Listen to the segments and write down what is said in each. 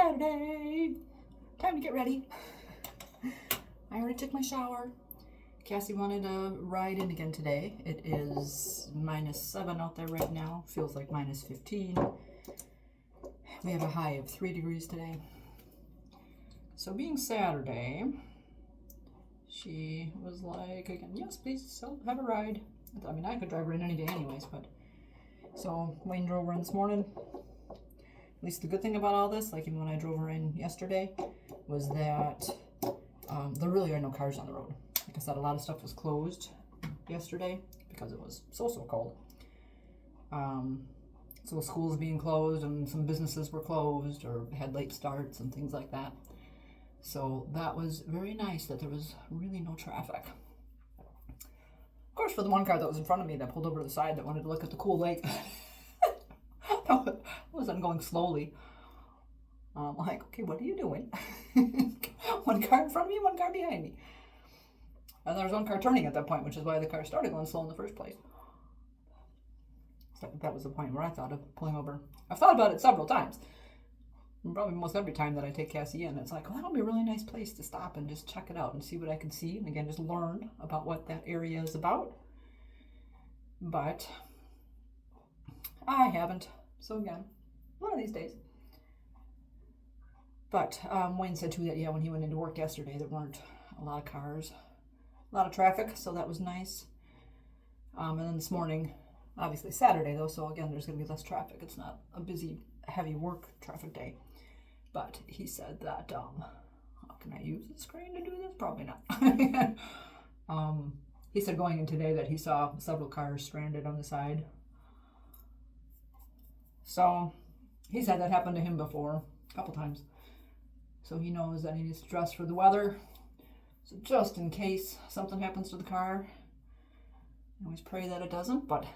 Saturday. Time to get ready. I already took my shower. Cassie wanted to ride in again today. It is -7 out there right now. Feels like -15. We have a high of 3 degrees today. So being Saturday, she was like, again, yes, please, so have a ride. I mean, I could drive her in any day anyways, but... So Wayne drove her in this morning. At least the good thing about all this, like even when I drove her in yesterday, was that there really are no cars on the road. Like I said, a lot of stuff was closed yesterday because it was so cold. So schools being closed and some businesses were closed or had late starts and things like that. So that was very nice that there was really no traffic. Of course, for the one car that was in front of me that pulled over to the side that wanted to look at the cool lake, that wasn't going slowly. I'm like, okay, what are you doing? One car in front of me, one car behind me. And there was one car turning at that point, which is why the car started going slow in the first place. So that was the point where I thought of pulling over. I've thought about it several times. Probably most every time that I take Cassie in, it's like, well, that would be a really nice place to stop and just check it out and see what I can see. And again, just learn about what that area is about. But I haven't. So again, one of these days. But Wayne said too that, yeah, when he went into work yesterday, there weren't a lot of cars, a lot of traffic, so that was nice. And then this morning, obviously Saturday though, so again, there's going to be less traffic. It's not a busy, heavy work traffic day. But he said that, how can I use the screen to do this? Probably not. He said going in today that he saw several cars stranded on the side. So he said that happened to him before, a couple times. So he knows that he needs to dress for the weather. So just in case something happens to the car, I always pray that it doesn't. But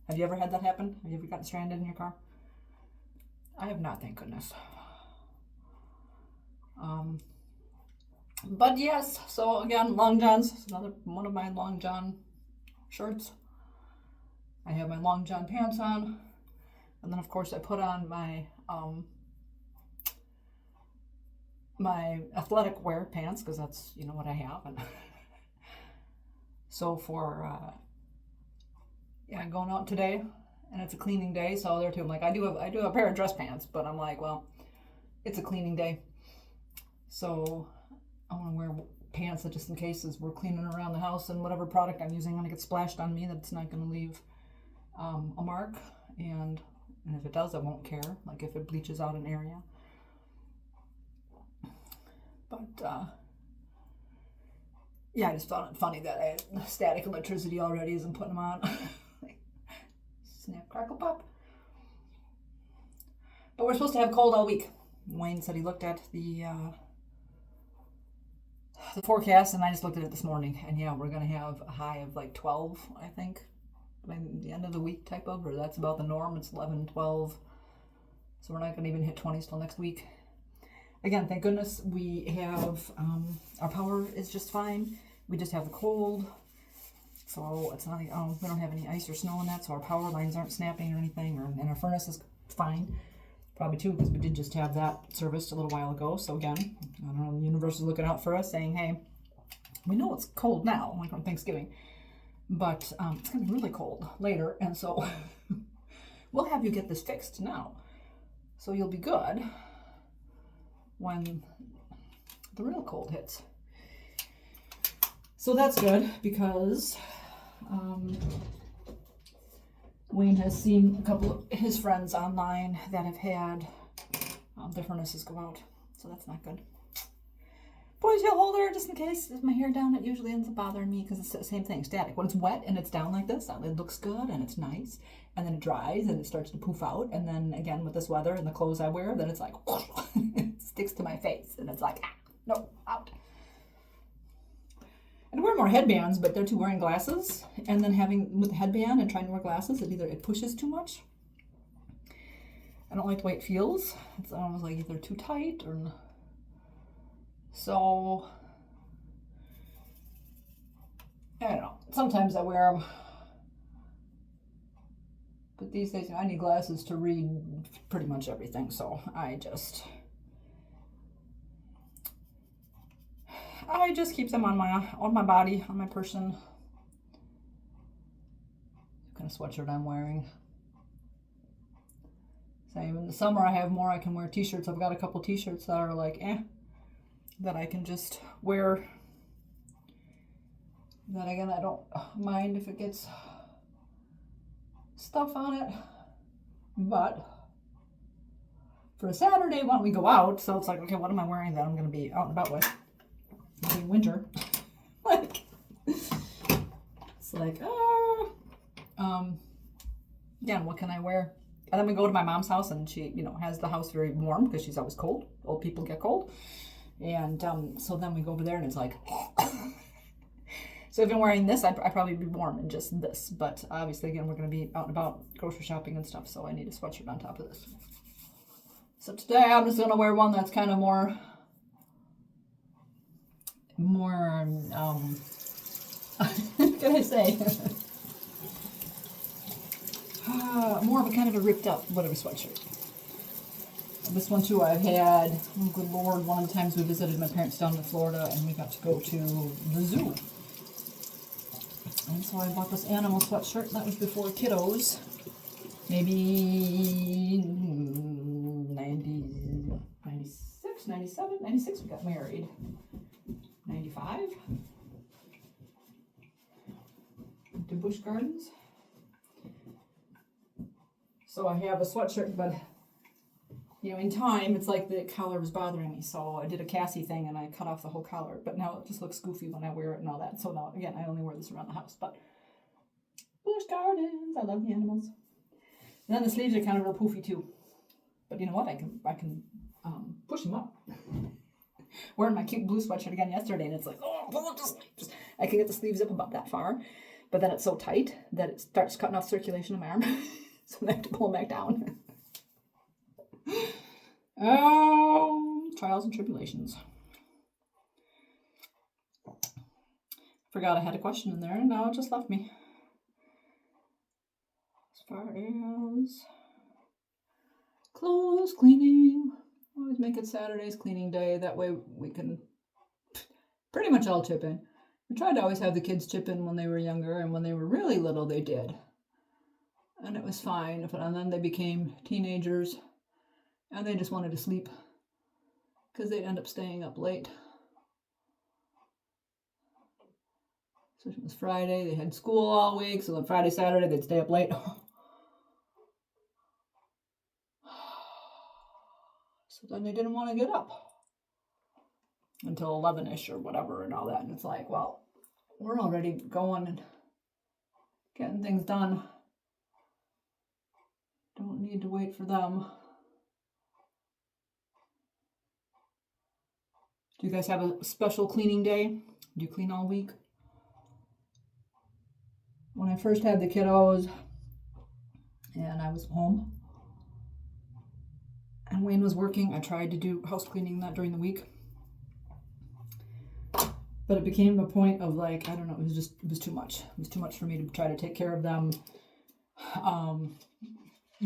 have you ever had that happen? Have you ever gotten stranded in your car? I have not, thank goodness. But yes, so again, long johns, another one of my long john shirts. I have my long john pants on, and then of course I put on my my athletic wear pants because that's, you know, what I have. And so for yeah, going out today, and it's a cleaning day, so there too, I'm like, I do have a pair of dress pants, but I'm like, well, it's a cleaning day. So I want to wear pants that just in case as we're cleaning around the house and whatever product I'm using, when it gets splashed on me, that's not going to leave a mark. And if it does, I won't care, like if it bleaches out an area. But yeah, I just found it funny that I had static electricity already as I'm putting them on. Snap, crackle, pop. But we're supposed to have cold all week. Wayne said he looked at the forecast, and I just looked at it this morning, and yeah, we're gonna have a high of like 12, I think, by the end of the week type of, or that's about the norm. It's 11, 12, so we're not gonna even hit 20s till next week. Again, thank goodness we have our power is just fine. We just have the cold, so it's not we don't have any ice or snow in that, so our power lines aren't snapping or anything, and our furnace is fine. Probably too, because we did just have that serviced a little while ago. So again, I don't know, the universe is looking out for us, saying, hey, we know it's cold now, like on Thanksgiving, but it's going to be really cold later, and so we'll have you get this fixed now, so you'll be good when the real cold hits. So that's good, because Wayne has seen a couple of his friends online that have had their furnaces go out, so that's not good. Ponytail holder, just in case. If my hair down, it usually ends up bothering me because it's the same thing, static. When it's wet and it's down like this, it looks good and it's nice, and then it dries and it starts to poof out, and then again with this weather and the clothes I wear, then it's like it sticks to my face, and it's like, no, out. And I wear more headbands, but they're too wearing glasses, and then having with the headband and trying to wear glasses, it pushes too much. I don't like the way it feels. It's almost like either too tight or so. I don't know. Sometimes I wear them, but these days I need glasses to read pretty much everything. So I just I just keep them on my body, on my person. What kind of sweatshirt I'm wearing. Same in the summer, I have more. I can wear t-shirts. I've got a couple t-shirts that are like, that I can just wear. Then again, I don't mind if it gets stuff on it. But for a Saturday, when we go out, so it's like, okay, what am I wearing that I'm going to be out and about with? It'll be winter. Like, it's like, yeah, what can I wear? And then we go to my mom's house, and she, has the house very warm because she's always cold. Old people get cold. And so then we go over there, and it's like, so if I'm wearing this, I'd probably be warm in just this. But obviously, again, we're going to be out and about grocery shopping and stuff, so I need a sweatshirt on top of this. So today, I'm just going to wear one that's kind of more, what can I say? More of a kind of a ripped up, whatever sweatshirt. This one too, I've had, oh good Lord, one of the times we visited my parents down in Florida, and we got to go to the zoo. And so I bought this animal sweatshirt. That was before kiddos. Maybe 90, 96, 97, 96 we got married. 95. To Busch Gardens. So I have a sweatshirt, but in time, it's like the collar was bothering me. So I did a Cassie thing and I cut off the whole collar. But now it just looks goofy when I wear it and all that. So now, again, I only wear this around the house. But Busch Gardens, I love the animals. And then the sleeves are kind of real poofy too. But you know what? I can push them up. Wearing my cute blue sweatshirt again yesterday, and it's like, pull up the sleeves. I can get the sleeves up about that far. But then it's so tight that it starts cutting off circulation in my arm. So I have to pull them back down. Trials and tribulations. Forgot I had a question in there, and now it just left me. As far as clothes cleaning, always make it Saturday's cleaning day. That way we can pretty much all chip in. We tried to always have the kids chip in when they were younger, and when they were really little, they did. And it was fine. And then they became teenagers, and they just wanted to sleep because they'd end up staying up late. So it was Friday. They had school all week, so then Friday, Saturday, they'd stay up late. So then they didn't want to get up until 11-ish or whatever and all that. And it's like, well, we're already going and getting things done. Don't need to wait for them. Do you guys have a special cleaning day? Do you clean all week? When I first had the kiddos and I was home and Wayne was working, I tried to do house cleaning that during the week. But it became a point of like, I don't know, it was too much. It was too much for me to try to take care of them,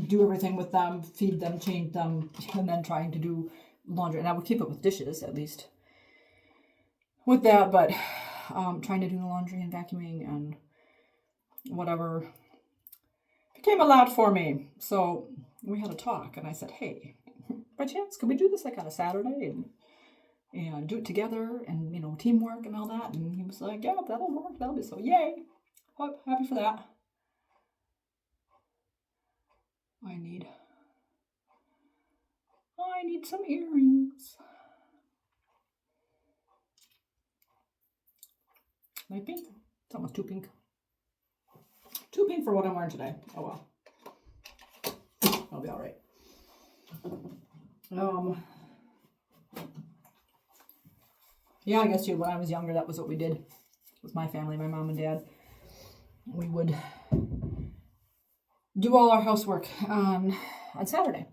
do everything with them, feed them, change them, and then trying to do laundry. And I would keep it with dishes, at least, with that, but trying to do the laundry and vacuuming and whatever became a lot for me. So we had a talk, and I said, hey, by chance, could we do this like on a Saturday and do it together and, teamwork and all that? And he was like, yeah, that'll work. That'll be so, yay. Happy for that. I need some earrings. Light pink? It's almost too pink. Too pink for what I'm wearing today. Oh well. I'll be alright. Yeah, I guess when I was younger, that was what we did with my family, my mom and dad. We would do all our housework on Saturday.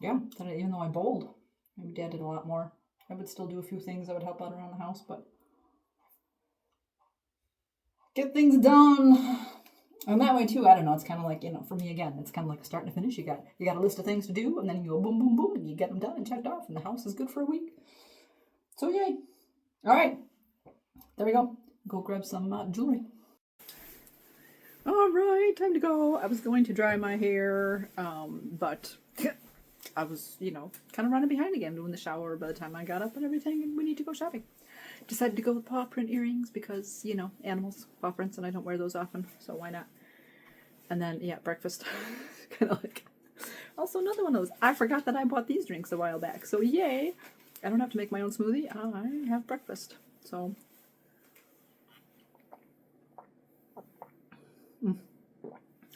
Yeah, even though I bowled, my dad did a lot more. I would still do a few things that would help out around the house, but get things done. And that way too, I don't know, it's kind of like, for me again, it's kind of like a start and a finish. You got a list of things to do, and then you go boom, boom, boom, and you get them done and checked off, and the house is good for a week. So yay. All right. There we go. Go grab some jewelry. All right, time to go. I was going to dry my hair, but I was, kind of running behind again, doing the shower by the time I got up and everything, and we need to go shopping. Decided to go with paw print earrings because, animals, paw prints, and I don't wear those often, so why not? And then, yeah, breakfast. Kind of like... Also, another one of those. I forgot that I bought these drinks a while back, so yay! I don't have to make my own smoothie. I have breakfast, so...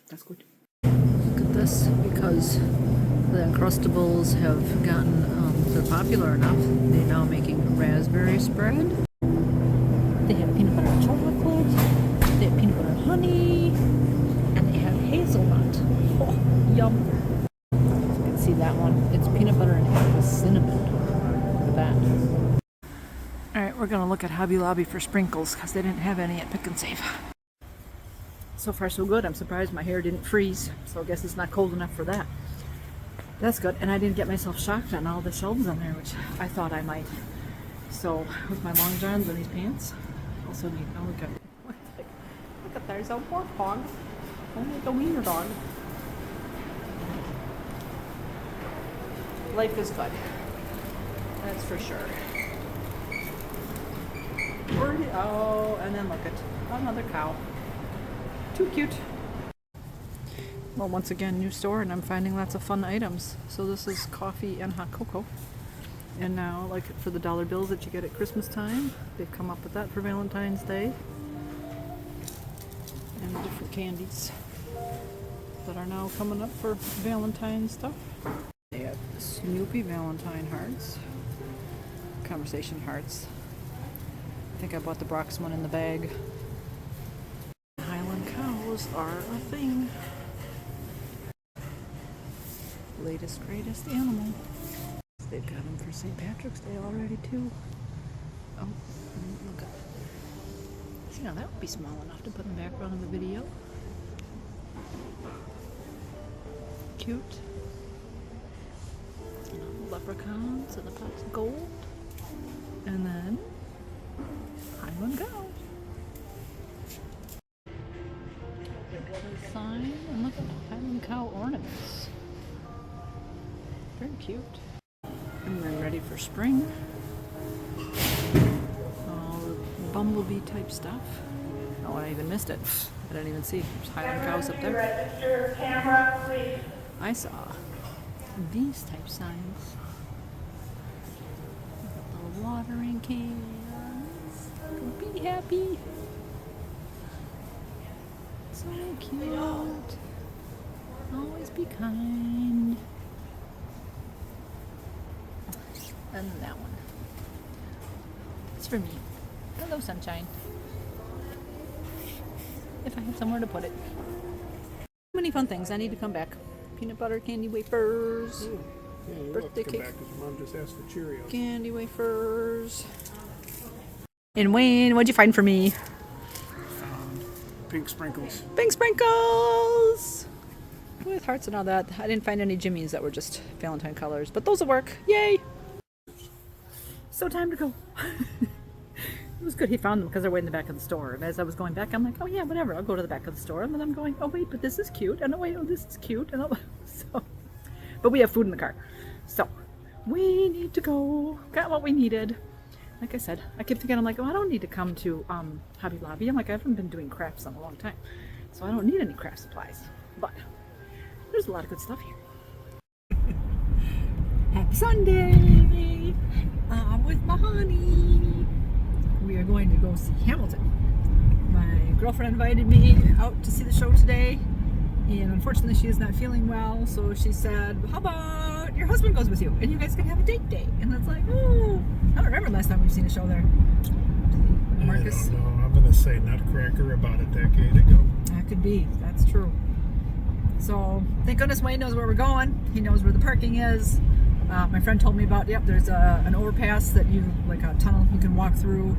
That's good. Look at this, because the Uncrustables have gotten, they're popular enough. They're now making raspberry spread. They have peanut butter and chocolate. They have peanut butter and honey. And they have hazelnut. Oh, yum. You can see that one. It's peanut butter and apple cinnamon. Look at that. Alright, we're going to look at Hobby Lobby for sprinkles, because they didn't have any at Pick and Save. So far so good. I'm surprised my hair didn't freeze, so I guess it's not cold enough for that. That's good, and I didn't get myself shocked on all the shelves on there, which I thought I might. So, with my long johns and these pants, also need, oh look at there's a warthog. Oh, like a wiener dog. Life is good. That's for sure. Oh, and then look at another cow. Too cute. Well, once again, new store, and I'm finding lots of fun items. So this is coffee and hot cocoa. And now, like for the dollar bills that you get at Christmas time, they've come up with that for Valentine's Day. And the different candies that are now coming up for Valentine's stuff. They have Snoopy Valentine hearts. Conversation hearts. I think I bought the Brock's one in the bag. Are a thing. Latest, greatest animal. They've got them for St. Patrick's Day already too. Oh, look at that. See, now that would be small enough to put in the background of the video. Cute. And leprechauns and the pots of gold. And then Highland cow. Sign, and look at the Highland cow ornaments. Very cute. And then ready for spring. All the bumblebee type stuff. Oh, I even missed it. I didn't even see. There's Highland cows up there. Register camera, please. I saw these type signs. Little watering cans. Be happy. So cute. Always be kind. And that one. It's for me. Hello, sunshine. If I had somewhere to put it. So many fun things. I need to come back. Peanut butter candy wafers. Yeah, you'll Birthday have to come cake. back because your mom just asked for Cheerios. Candy wafers. And Wayne, what'd you find for me? Pink sprinkles. Pink sprinkles! With hearts and all that. I didn't find any Jimmies that were just Valentine colors, but those will work. Yay! So time to go. It was good he found them because they're way in the back of the store. And as I was going back, I'm like, oh yeah, whatever. I'll go to the back of the store. And then I'm going, oh wait, but this is cute. And oh wait, oh this is cute. And but we have food in the car. So we need to go. Got what we needed. Like I said, I kept thinking, I'm like, oh, I don't need to come to Hobby Lobby. I'm like, I haven't been doing crafts in a long time. So I don't need any craft supplies. But there's a lot of good stuff here. Happy Sunday! With my honey. We are going to go see Hamilton. My girlfriend invited me out to see the show today. And unfortunately, she is not feeling well. So she said, how about your husband goes with you? And you guys can have a date day. And it's like, oh, I don't remember last time we've seen a show there. Marcus? I don't know. I'm going to say Nutcracker about a decade ago. That could be. That's true. So thank goodness Wayne knows where we're going. He knows where the parking is. My friend told me about, yep, there's an overpass that you, like a tunnel you can walk through.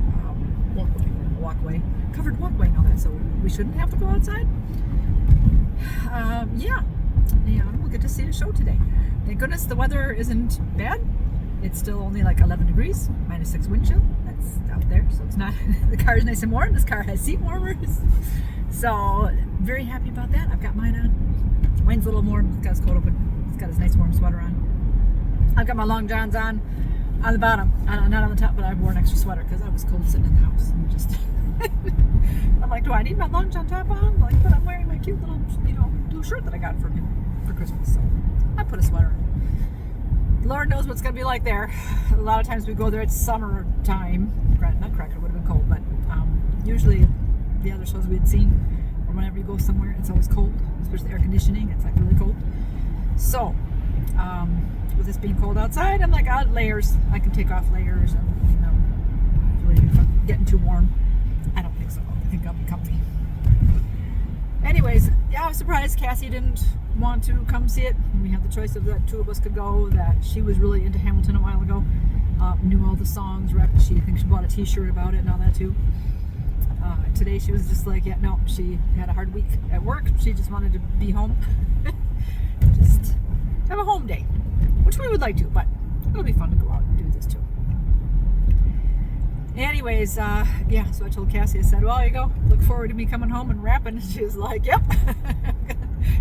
Walkway. Covered walkway and all that, so we shouldn't have to go outside. Yeah, we'll get to see a show today. Thank goodness the weather isn't bad. It's still only like 11 degrees, -6 wind chill. That's out there, so it's not, the car is nice and warm. This car has seat warmers. So, very happy about that. I've got mine on. Mine's a little warm. It's got his coat open. It's got his nice warm sweater on. I've got my long johns on the bottom. Not on the top, but I wore an extra sweater because I was cold sitting in the house. And just, I'm like, do I need my long john top on? Like, but I'm wearing my cute little, blue shirt that I got from him for Christmas. So, I put a sweater on. Lord knows what it's going to be like there. A lot of times we go there, it's summertime. Nutcracker would have been cold, but usually the other shows we had seen, or whenever you go somewhere, it's always cold, especially air conditioning. It's like really cold. So, with this being cold outside, I'm like, layers. I can take off layers and, really if I'm getting too warm. I don't think so. I think I'll be comfy. Anyways, yeah, I was surprised Cassie didn't want to come see it. We had the choice of that two of us could go, that she was really into Hamilton a while ago, knew all the songs, I think she bought a t-shirt about it and all that too. Today she was just like, yeah, no, she had a hard week at work. She just wanted to be home. Just have a home day, which we would like to, but it'll be fun to go out and do this too. Anyways, yeah, so I told Cassie, I said, well, you go, look forward to me coming home and rapping. And she was like, yep,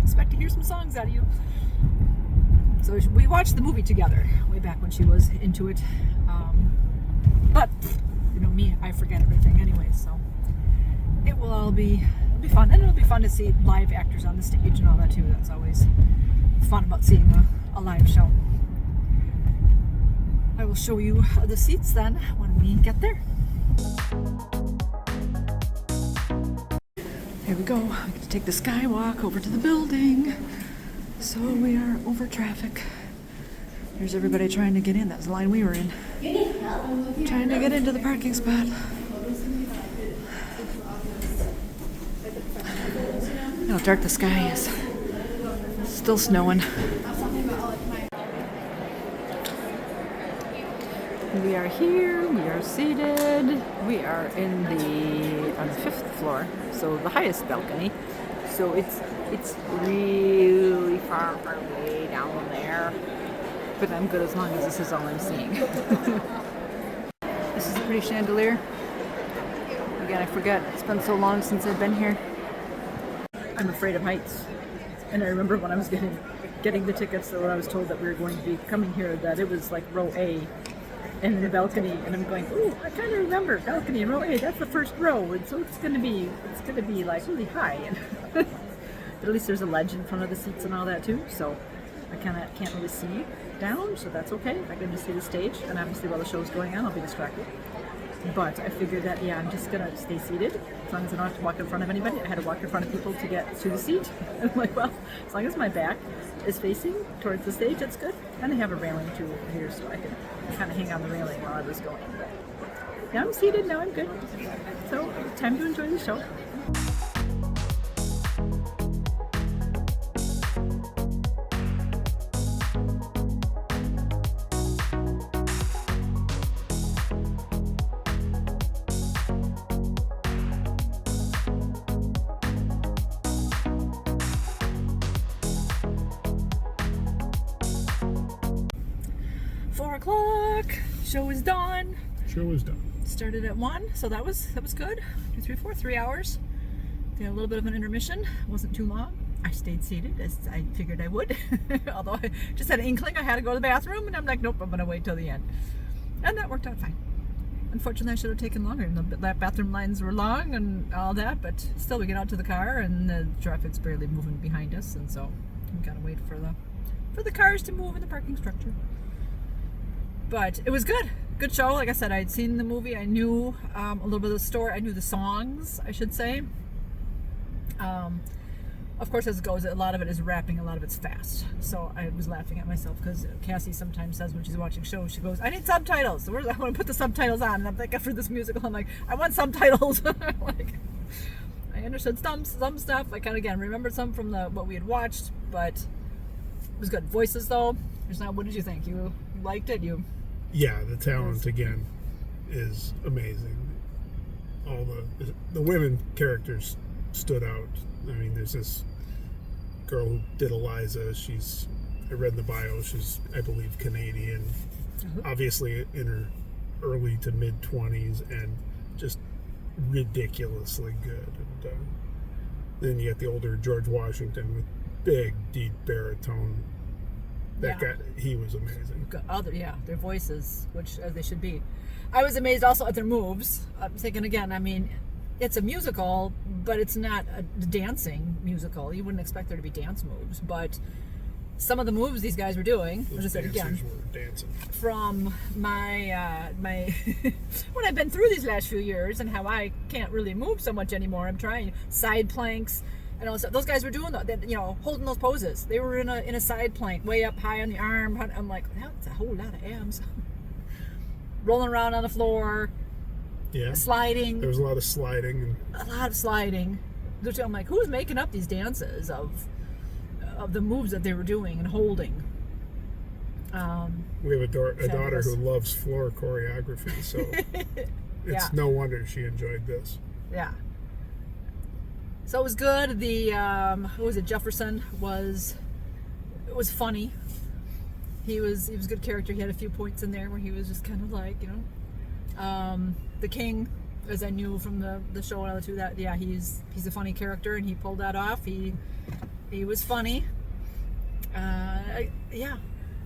expect to hear some songs out of you. So we watched the movie together way back when she was into it. But, me, I forget everything anyway, so it will all be fun. And it'll be fun to see live actors on the stage and all that too. That's always fun about seeing a live show. I will show you the seats then when we get there. Here we go. I get to take the skywalk over to the building. So we are over traffic. There's everybody trying to get in. That's the line we were in. Trying to get into the parking spot. How dark the sky is. Still snowing. We are here, we are seated, we are on the 5th floor, so the highest balcony. So it's really far away down there, but I'm good as long as this is all I'm seeing. This is a pretty chandelier. Again, I forget, it's been so long since I've been here. I'm afraid of heights, and I remember when I was getting the tickets, or when I was told that we were going to be coming here, that it was like row A. And the balcony, and I'm going, ooh, I kind of remember balcony in row A. That's the first row, and so it's gonna be like really high. And but at least there's a ledge in front of the seats and all that too. So I kind of can't really see down, so that's okay. I can just see the stage, and obviously while the show's going on, I'll be distracted. But I figured that I'm just gonna stay seated as long as I don't have to walk in front of anybody. I had to walk in front of people to get to the seat. And I'm like, well, as long as my back is facing towards the stage, that's good. And they have a railing too here, so I can kind of hang on the railing while I was going. But now I'm seated, now I'm good. So, time to enjoy the show. Show is done. Show is done. Started at 1, so that was good. 2, 3, 4, 3 hours. Did a little bit of an intermission. It wasn't too long. I stayed seated as I figured I would. Although I just had an inkling I had to go to the bathroom, and I'm like, nope, I'm gonna wait till the end. And that worked out fine. Unfortunately, I should have taken longer. The bathroom lines were long and all that, but still we get out to the car and the traffic's barely moving behind us, and so we gotta wait for the cars to move in the parking structure. But it was good show. Like I said, I had seen the movie. I knew a little bit of the story. I knew the songs, I should say. Of course, as it goes, a lot of it is rapping, a lot of it's fast. So I was laughing at myself because Cassie sometimes says when she's watching shows, she goes, I need subtitles. So I want to put the subtitles on. And I'm like, after this musical, I'm like, I want subtitles. Like, I understood some stuff. I kind of, again, remembered some from what we had watched, but it was good. Voices, though. What did you think? You liked it? Yeah, the talent again is amazing. All the women characters stood out. I mean, there's this girl who did Eliza. I read in the bio, she's, I believe, Canadian. obviously in her early to mid 20s and just ridiculously good. And then you got the older George Washington with big, deep baritone. That guy, he was amazing. Their voices, which as they should be. I was amazed also at their moves. I'm thinking again, I mean, it's a musical, but it's not a dancing musical. You wouldn't expect there to be dance moves, but some of the moves these guys were doing, Those as I said again, were dancing. from my when I've been through these last few years and how I can't really move so much anymore. I'm trying side planks and all this stuff. Those guys were doing that, holding those poses. They were in a side plank, way up high on the arm. I'm like, that's a whole lot of abs. Rolling around on the floor, sliding. There was a lot of sliding. I'm like, who's making up these dances of the moves that they were doing and holding? We have a daughter who loves floor choreography, so it's no wonder she enjoyed this. Yeah. So it was good. The who was it? Jefferson was funny. He was a good character. He had a few points in there where he was just kind of like, the king, as I knew from the show and all the that he's a funny character and he pulled that off. He was funny.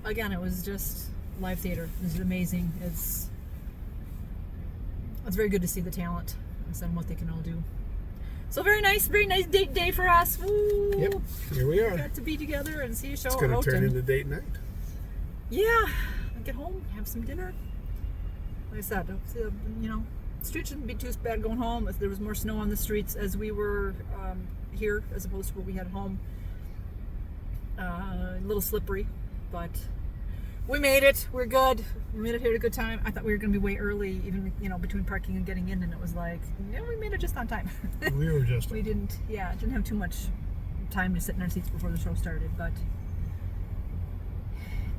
Again, it was just live theater. It was amazing. It's very good to see the talent and what they can all do. So very nice date day for us. Woo. Yep, here we are. Got to be together and see a show. It's going to turn into date night. Yeah, I get home, have some dinner. Like I said, streets shouldn't be too bad going home. If there was more snow on the streets as we were here, as opposed to what we had at home, a little slippery, but we made it. We're good. We made it here at a good time. I thought we were going to be way early, even between parking and getting in, and it was like, we made it just on time. We were just. We didn't have too much time to sit in our seats before the show started, but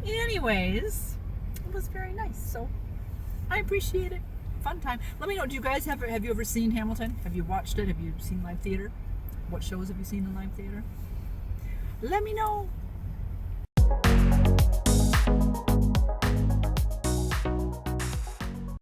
anyways, it was very nice. So I appreciate it. Fun time. Let me know. Do you guys have you ever seen Hamilton? Have you watched it? Have you seen live theater? What shows have you seen in live theater? Let me know.